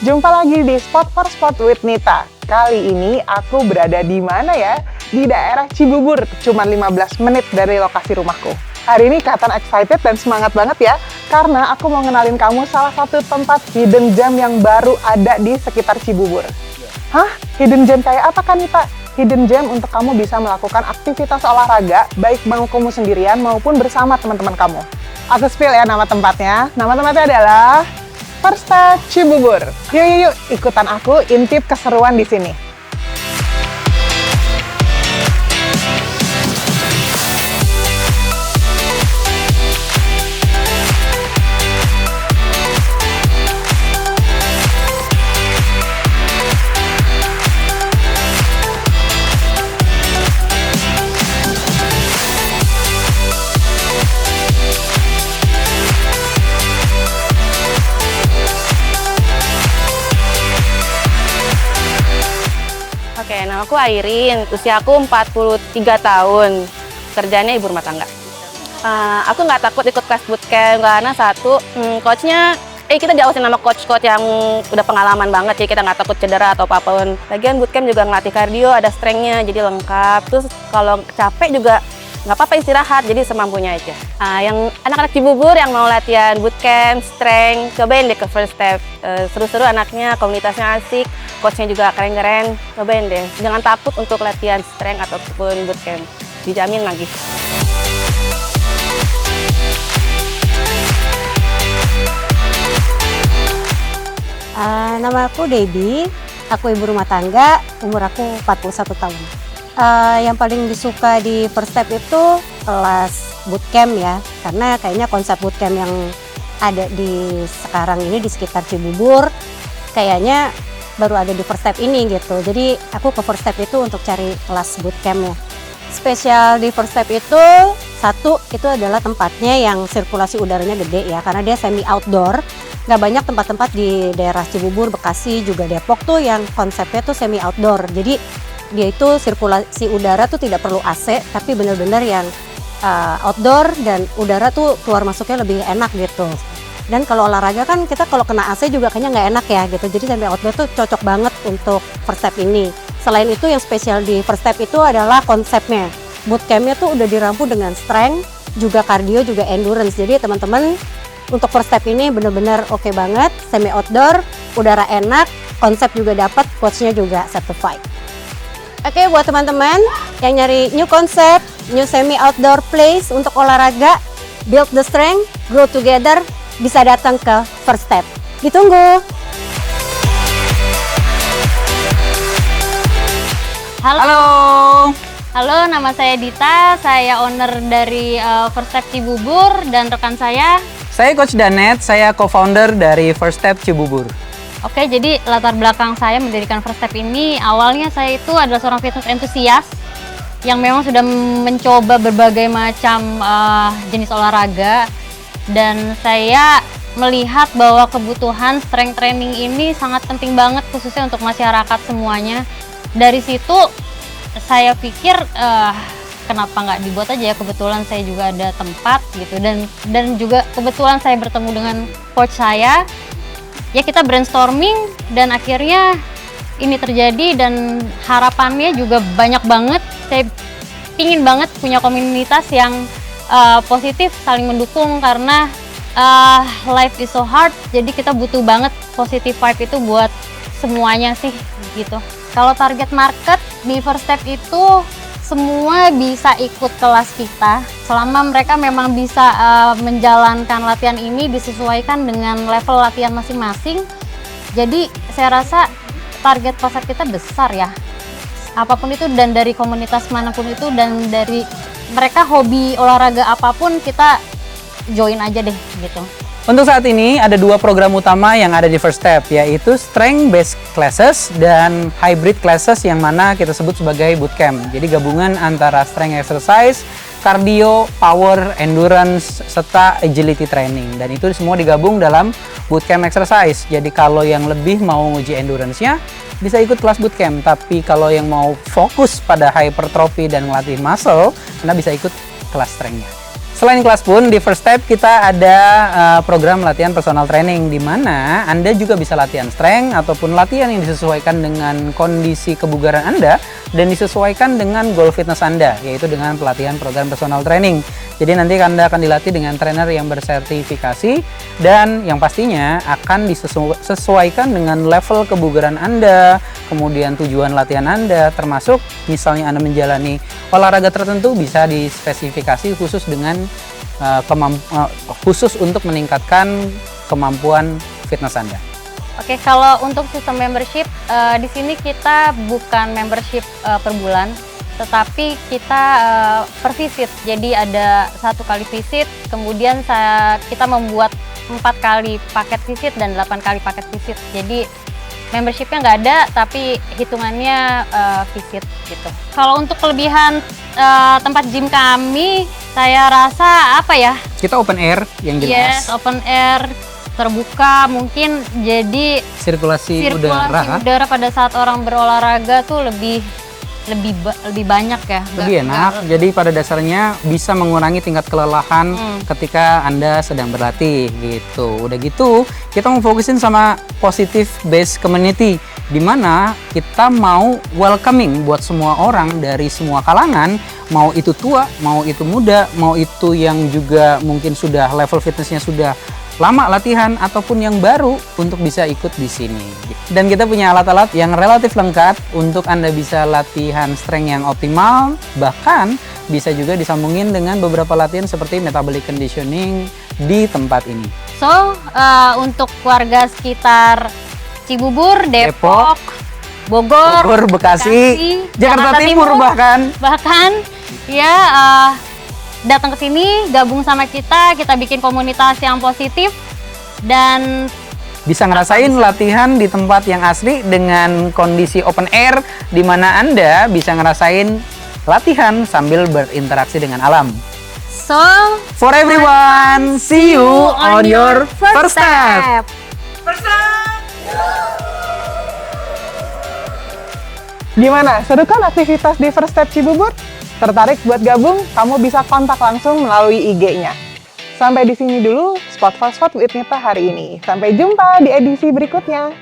Jumpa lagi di Spot for Spot with Nita. Kali ini aku berada di mana ya? Di daerah Cibubur, cuma 15 menit dari lokasi rumahku. Hari ini kelihatan excited dan semangat banget ya, karena aku mau ngenalin kamu salah satu tempat hidden gem yang baru ada di sekitar Cibubur. Hah? Hidden gem kayak apa kan Nita? Hidden gem untuk kamu bisa melakukan aktivitas olahraga, baik mau kamu sendirian maupun bersama teman-teman kamu. Aku spill ya nama tempatnya. Nama tempatnya adalah First Step Cibubur. Yuk, ikutan aku intip keseruan di sini. Oke, nama aku Airin, usia aku 43 tahun, kerjanya ibu rumah tangga. Aku nggak takut ikut kelas bootcamp karena satu, coachnya, kita diawasin sama coach-coach yang udah pengalaman banget, jadi kita nggak takut cedera atau apapun. Lagian bootcamp juga ngelatih kardio, ada strength-nya, jadi lengkap. Terus kalau capek juga nggak apa-apa istirahat, jadi semampunya aja. Yang anak-anak Cibubur yang mau latihan bootcamp, strength, cobain deh ke First Step. Seru-seru anaknya, komunitasnya asik, coachnya juga keren-keren, cobain deh. Jangan takut untuk latihan strength ataupun bootcamp, dijamin lagi. Nama aku Debbie, aku ibu rumah tangga, umur aku 41 tahun. Yang paling disuka di First Step itu kelas bootcamp ya, karena kayaknya konsep bootcamp yang ada di sekarang ini di sekitar Cibubur kayaknya baru ada di First Step ini gitu. Jadi aku ke First Step itu untuk cari kelas bootcampnya. Spesial di First Step itu satu, itu adalah tempatnya yang sirkulasi udaranya gede ya, karena dia semi outdoor. Nggak banyak tempat-tempat di daerah Cibubur, Bekasi, juga Depok tuh yang konsepnya tuh semi outdoor. Jadi dia itu sirkulasi udara tuh tidak perlu AC, tapi benar-benar yang outdoor dan udara tuh keluar masuknya lebih enak gitu. Dan kalau olahraga kan kita kalau kena AC juga kayaknya nggak enak ya gitu. Jadi sampai outdoor tuh cocok banget untuk First Step ini. Selain itu yang spesial di First Step itu adalah konsepnya. Bootcampnya tuh udah dirampu dengan strength, juga cardio, juga endurance. Jadi teman-teman untuk First Step ini benar-benar oke banget. Semi outdoor, udara enak, konsep juga dapat, coachnya juga certified. Oke, buat teman-teman yang nyari new concept, new semi outdoor place untuk olahraga, build the strength, grow together, bisa datang ke First Step. Ditunggu. Halo, nama saya Dita, saya owner dari First Step Cibubur dan rekan saya. Saya Coach Danet, saya co-founder dari First Step Cibubur. Oke, jadi latar belakang saya mendirikan First Step ini, awalnya saya itu adalah seorang fitness entusias yang memang sudah mencoba berbagai macam jenis olahraga, dan saya melihat bahwa kebutuhan strength training ini sangat penting banget khususnya untuk masyarakat semuanya. Dari situ saya pikir kenapa nggak dibuat aja ya, kebetulan saya juga ada tempat gitu, dan juga kebetulan saya bertemu dengan coach saya. Ya kita brainstorming dan akhirnya ini terjadi, dan harapannya juga banyak banget. Saya ingin banget punya komunitas yang positif, saling mendukung, karena life is so hard, jadi kita butuh banget positive vibe itu buat semuanya sih gitu. Kalau target market di First Step itu semua bisa ikut kelas kita selama mereka memang bisa menjalankan latihan ini disesuaikan dengan level latihan masing-masing. Jadi saya rasa target pasar kita besar ya, apapun itu, dan dari komunitas manapun itu, dan dari mereka hobi olahraga apapun, kita join aja deh gitu. Untuk saat ini ada dua program utama yang ada di First Step, yaitu Strength Based Classes dan Hybrid Classes yang mana kita sebut sebagai bootcamp. Jadi gabungan antara strength exercise, cardio, power, endurance, serta agility training. Dan itu semua digabung dalam bootcamp exercise. Jadi kalau yang lebih mau nguji endurance-nya, bisa ikut kelas bootcamp. Tapi kalau yang mau fokus pada hypertrophy dan ngelatih muscle, Anda bisa ikut kelas strength-nya. Selain kelas pun, di First Step kita ada program latihan personal training di mana Anda juga bisa latihan strength ataupun latihan yang disesuaikan dengan kondisi kebugaran Anda dan disesuaikan dengan goal fitness Anda, yaitu dengan pelatihan program personal training. Jadi nanti Anda akan dilatih dengan trainer yang bersertifikasi dan yang pastinya akan disesuaikan dengan level kebugaran Anda, kemudian tujuan latihan Anda, termasuk misalnya Anda menjalani olahraga tertentu bisa dispesifikasi khusus dengan khusus untuk meningkatkan kemampuan fitness Anda. Oke, kalau untuk sistem membership, di sini kita bukan membership per bulan, tetapi kita per visit. Jadi ada 1 kali visit, kemudian kita membuat 4 kali paket visit dan 8 kali paket visit. Jadi membershipnya nggak ada, tapi hitungannya visit gitu. Kalau untuk kelebihan tempat gym kami, saya rasa apa ya? Kita open air yang jelas. Yes, open air, terbuka, mungkin jadi Sirkulasi sirkulasi udara pada saat orang berolahraga tuh lebih banyak ya. Lebih enak, jadi pada dasarnya bisa mengurangi tingkat kelelahan ketika Anda sedang berlatih gitu. Udah gitu, kita mau fokusin sama positive based community, di mana kita mau welcoming buat semua orang dari semua kalangan, mau itu tua, mau itu muda, mau itu yang juga mungkin sudah level fitnessnya sudah lama latihan ataupun yang baru untuk bisa ikut di sini. Dan kita punya alat-alat yang relatif lengkap untuk Anda bisa latihan strength yang optimal, bahkan bisa juga disambungin dengan beberapa latihan seperti metabolic conditioning di tempat ini. So, untuk warga sekitar Cibubur, Depok, Bogor, Bekasi, Jakarta Timur bahkan ya datang ke sini, gabung sama kita bikin komunitas yang positif dan bisa ngerasain latihan di tempat yang asli dengan kondisi open air, di mana Anda bisa ngerasain latihan sambil berinteraksi dengan alam. So, For everyone, see you on your first step. Gimana? Seru kan aktivitas di First Step Cibubur? Tertarik buat gabung? Kamu bisa kontak langsung melalui IG-nya. Sampai di sini dulu Spot for Spot with Nita hari ini. Sampai jumpa di edisi berikutnya.